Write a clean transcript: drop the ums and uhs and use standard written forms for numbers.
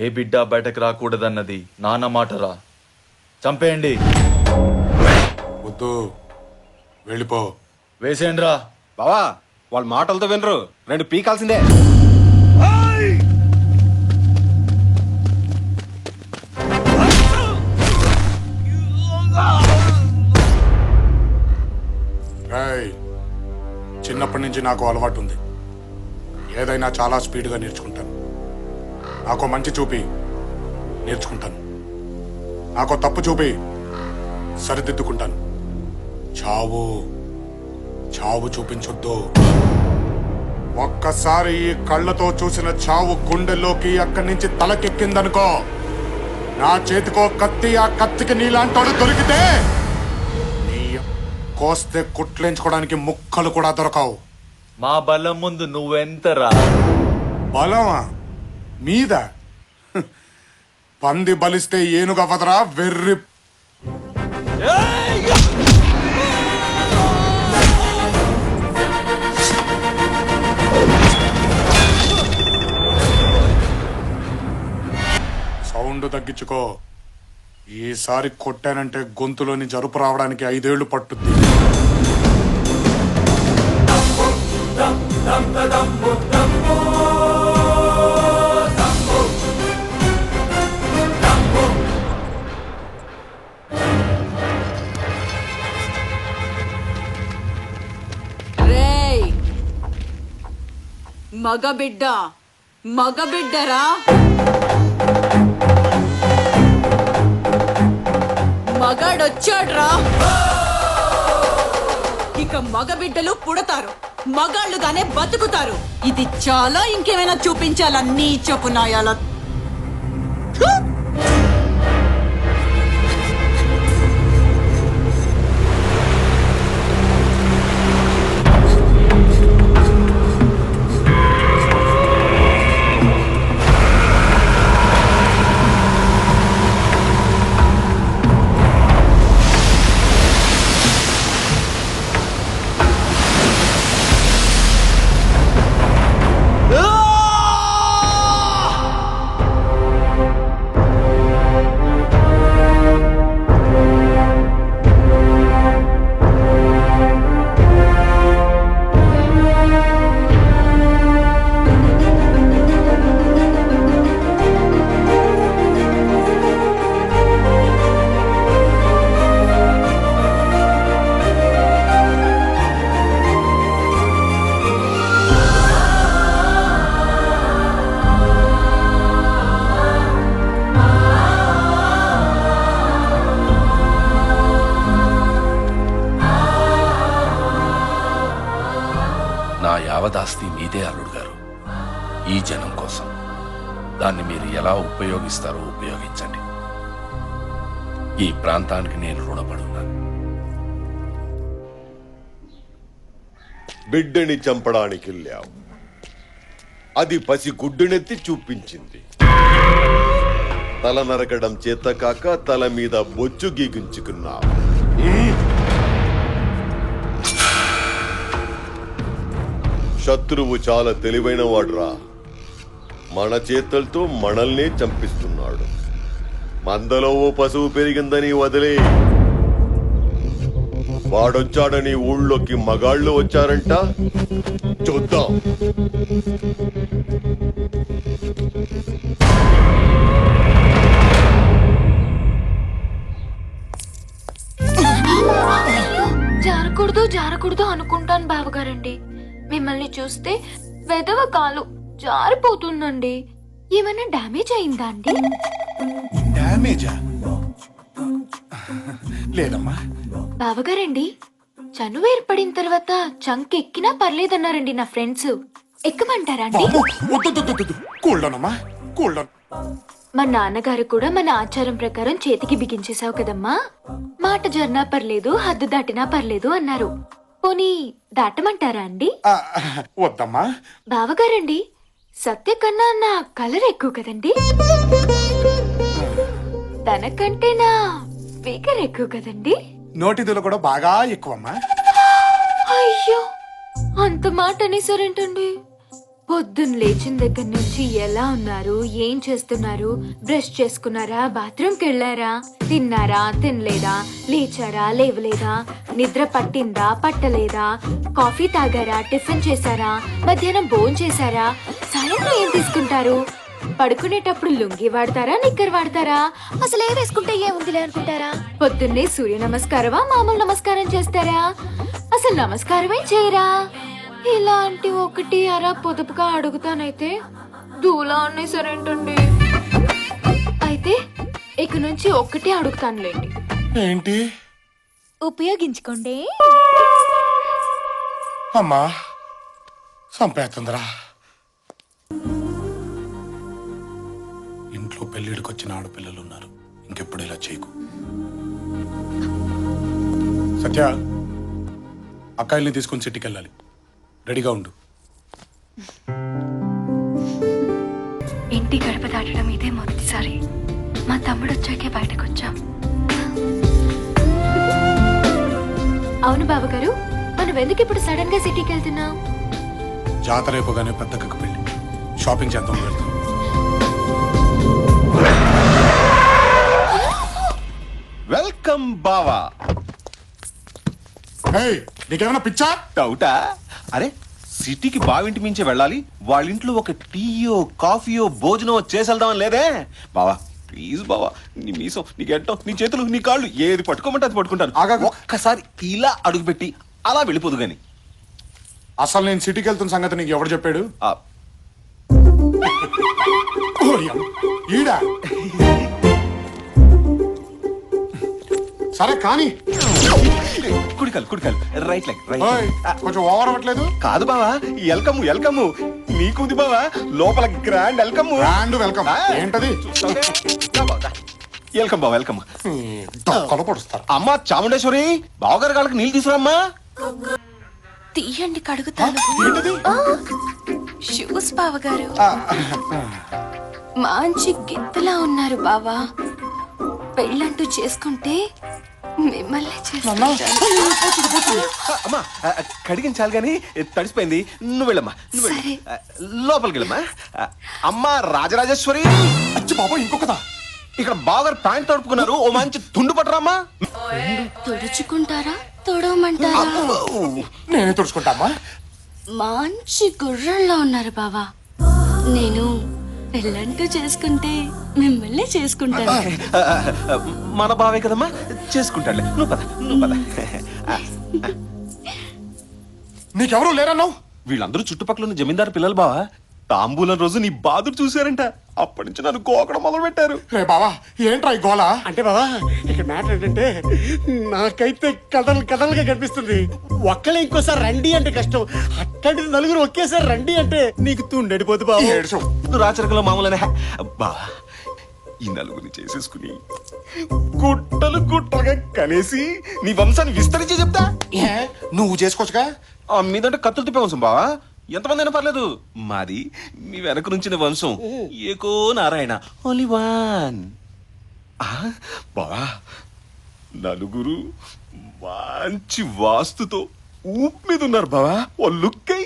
ఏ బిడ్డ బయటకు రాకూడదన్నది నాన్న మాటరా. చంపేయండి. వద్దు, వెళ్ళిపో. వేసేయండిరా. బావా వాళ్ళ మాటలతో వినరు, 2 పీకాల్సిందే. చిన్నప్పటి నుంచి నాకు అలవాటు ఉంది, ఏదైనా చాలా స్పీడ్గా నేర్చుకుంటాను. నాకు మంచి చూపి నేర్చుకుంటాను, నాకు తప్పు చూపి సరిదిద్దుకుంటాను. చావు చావు చూపించొద్దు. ఒక్కసారి ఈ కళ్ళతో చూసిన చావు గుండెల్లోకి అక్కడి నుంచి తలకెక్కిందనుకో, నా చేతికో కత్తి, ఆ కత్తికి నీలాంటోడు దొరికితే నీ కోస్తే కుట్లేంచుకోవడానికి ముక్కలు కూడా దొరకవు. మా బలం ముందు నువ్వెంతరా? బలమా మీద? పంది బలిస్తే ఏనుగవదరా వెర్రి. సౌండ్ తగ్గించుకో. ఈసారి కొట్టానంటే గొంతులోని జరుపు రావడానికి 5 ఏళ్లు పట్టుద్ది. మగబిడ్డరా, మగాడొచ్చాడ్రా. ఇక మగబిడ్డలు పుడతారు, మగాళ్ళుగానే బతుకుతారు. ఇది చాలా, ఇంకేమైనా చూపించాలా నీ చెప్పునాయాల? నా యావదాస్తి మీదే అల్లుడు గారు. ఈ జనం కోసం దాన్ని మీరు ఎలా ఉపయోగిస్తారో ఉపయోగించండి. ఈ ప్రాంతానికి నేను రుణపడున్నాను. బిడ్డని చంపడానికి వెళ్ళావు, అది పసి గుడ్డునెత్తి చూపించింది. తల నరకడం చేత కాక తల మీద బొచ్చు గీగించుకున్నావు. శత్రువు చాలా తెలివైన వాడురా. మన చేతులతో మనల్నే చంపిస్తున్నాడు. మందలో ఓ పశువు పెరిగిందని వదిలే, వాడొచ్చాడని ఊళ్ళోకి మగాళ్ళు వచ్చారంట. చూద్దాం. జారకూడదు జారకూడదు అనుకుంటాను బావగారండి. మిమ్మల్ని చూస్తే వెదవ కాలు జారిపోతుందండి. ఏమైనా డ్యామేజ్ అయిందా అండి? డ్యామేజా? లేదమ్మా. బావగారండి, చనువు ఏర్పడిన తర్వాత చంక్ ఎక్కినా పర్లేదన్నారండి నా ఫ్రెండ్స్. ఎక్కమంటారా అండి? కూల్డోనమ్మా, కూల్డోన్. మా నాన్నగారు కూడా మన ఆచారం ప్రకారం చేతికి బిగించేశావు కదమ్మా, మాట జర్నా పర్లేదు, హద్దు దాటినా పర్లేదు అన్నారు. పోనీ దాటమంటారా అండి? వద్దమ్మా. బావగారండి, సత్య కన్నా నా కలర్ ఎక్కువ కదండి, తనకంటే నా ఫిగర్ ఎక్కువ కదండి. నోటిదులు కూడా బాగా ఎక్కువమ్మా. అయ్యో, అంత మాట అనేసారేంటండి? పొద్దున్న లేచిన దగ్గర నుంచి ఎలా ఉన్నారు, ఏం చేస్తున్నారు, బ్రష్ చేసుకున్నారా, బాత్రూమ్కి వెళ్ళారా, తిన్నారా, తినలేదా, లేచారా, లేవలేదా, నిద్ర పట్టిందా, పట్టలేదా, కాఫీ తాగారా, టిఫిన్ చేశారా, మధ్యాహ్నం భోజనం చేశారా, సాయంత్రం ఏం తీసుకుంటారు, పడుకునేటప్పుడు లుంగి వాడతారా, నిక్కర్ వాడతారా, అసలు ఏ వేసుకుంటే ఏముందిలే అనుకుంటారా, పొద్దున్నే సూర్య నమస్కారమా, మామూలు నమస్కారం చేస్తారా, అసలు నమస్కారమే చేయరా. ఇలాంటి ఒకటి అరా పొదుపుగా అడుగుతానైతే దూలా ఉన్నాయి సరేంటండి. అయితే ఇక నుంచి ఒక్కటే అడుగుతానులేండి. ఏంటి? ఉపయోగించుకోండి. అమ్మా సంపేతుందిరా. ఇంట్లో పెళ్ళిడికి వచ్చిన ఆడపిల్లలు ఉన్నారు, ఇంకెప్పుడు ఇలా చేయకు. సత్య, అక్కాయిల్ని తీసుకుని సిటీకి వెళ్ళాలి, రెడీగా ఉండు. ఇంటి గడప దాటడం ఇదే మొదటిసారి. మా తమ్ముడు వచ్చాకే బయటకు వచ్చాం. అవును బావగారు, మనం ఎందుకు ఇప్పుడు సడన్ గా సిటీకి వెళ్తున్నాం? జాతర అయిపోగానే పెద్దక్కకు పెళ్ళి, షాపింగ్ చేద్దాం వెళ్తాం. వెల్కమ్ బావా. ఏయ్, నీకేమైనా పిచ్చా? డౌటా? అరే సిటీకి బావింటి మించే వెళ్ళాలి, వాళ్ళ ఇంట్లో ఒక టీయో కాఫీయో భోజనం చేసేద్దామని లేదే బావా. ప్లీజ్ బావా, నీ మీసం, నీ గెట్టం, నీ చేతులు, నీ కాళ్ళు ఏది పట్టుకోమంటే అది పట్టుకుంటాను. ఆగాగు. ఒక్కసారి ఇలా అడుగుపెట్టి అలా వెళ్ళిపోదు గాని. అసలు నేను సిటీకి వెళ్తున్న సంగతి నీకు ఎవడు చెప్పాడు? ఆ, ఓడియం, ఈడా. సరే కానీ కుడికాలు రైట్ లెగ్ ఓయ్, రైట్. కొంచెం ఓవర్ అవ్వట్లేదు? కాదు బావా, వెల్కమ్ నీకుంది బావా, లోపల గ్రాండ్ వెల్కమ్. బ్రాండ్ వెల్కమ్ ఏంటది? వెల్కమ్ బావా, వెల్కమ్. దొక్కలు పొడుస్తారు. అమ్మా చాముండేశ్వరి, బావగారి కాళ్ళకి నీళ్ళు తీసుకురామ్మా. తీయండి కడుగుతాను. ఏంటది? షూస్ బావగారు మంచి గిత్తలా ఉన్నారు బావా. పెళ్ళంటూ చేసుకుంటే మిమ్మల్ని చేసుకుంటాను. అమ్మా కడిగించాలి గాని తడిసిపోయింది, నువ్వు వెళ్ళమ్మా, నువ్వు వెళ్ళు. సరే. లోపలికి వెళ్ళమ్మా. అమ్మా రాజరాజేశ్వరి, అచ్చి బాబా, ఇంకొకదా? ఇక్కడ బావగారు ప్యాంట్ తడుపుకున్నారు, ఓ మంచి తుండు పట్టరామ్మా. తుడుచుకుంటారా తుడవమంటారా? నేనే తుడుచుకుంటామా. మంచి గుర్రంలో ఉన్నారు బావా. నేను పెళ్ళంటూ చేసుకుంటే మిమ్మల్ని చేసుకుంటాను. మన బావే కదమ్మా, చేసుకుంటాడులే. నువ్వు పద. నీకెవరు లేరన్నావు? వీళ్ళందరూ చుట్టుపక్కల ఉన్న జమీందారు పిల్లలు బావా. తాంబూలం రోజు నీ బాదుడు చూశారంట, అప్పటి నుంచి నన్ను గోకడం మొదలు పెట్టారు. రే బావా, ఏంట్రా ఈ గోల? అంటే బాబా ఇక్కడ మ్యాటర్ ఏంటంటే నాకైతే కథలుగా కనిపిస్తుంది. ఒక్కలే ఇంకోసారి రండి అంటే కష్టం, అట్లాంటి నలుగురు ఒకేసారి రండి అంటే నీకు తుండడిపోతు బాబు. ఏడ్చు. రాచరికలో మామూలనే బావా. ఈ నలుగురిని చేసేసుకుని గుట్టలుగా కనేసి నీ వంశాన్ని విస్తరించి చెప్తా. ఏ, నువ్వు చేసుకోవచ్చుగా. మీదంటే కత్తులు తిప్పే వంశం బావా, ఎంతమంది అయినా పర్లేదు. మాది మీ వెనక నుంచిన వంశం, ఏకో నారాయణ, ఓన్లీ వన్. బావా, నలుగురు మంచి వాస్తుతో ఊపు మీద ఉన్నారు బావా. ఓ లుక్కే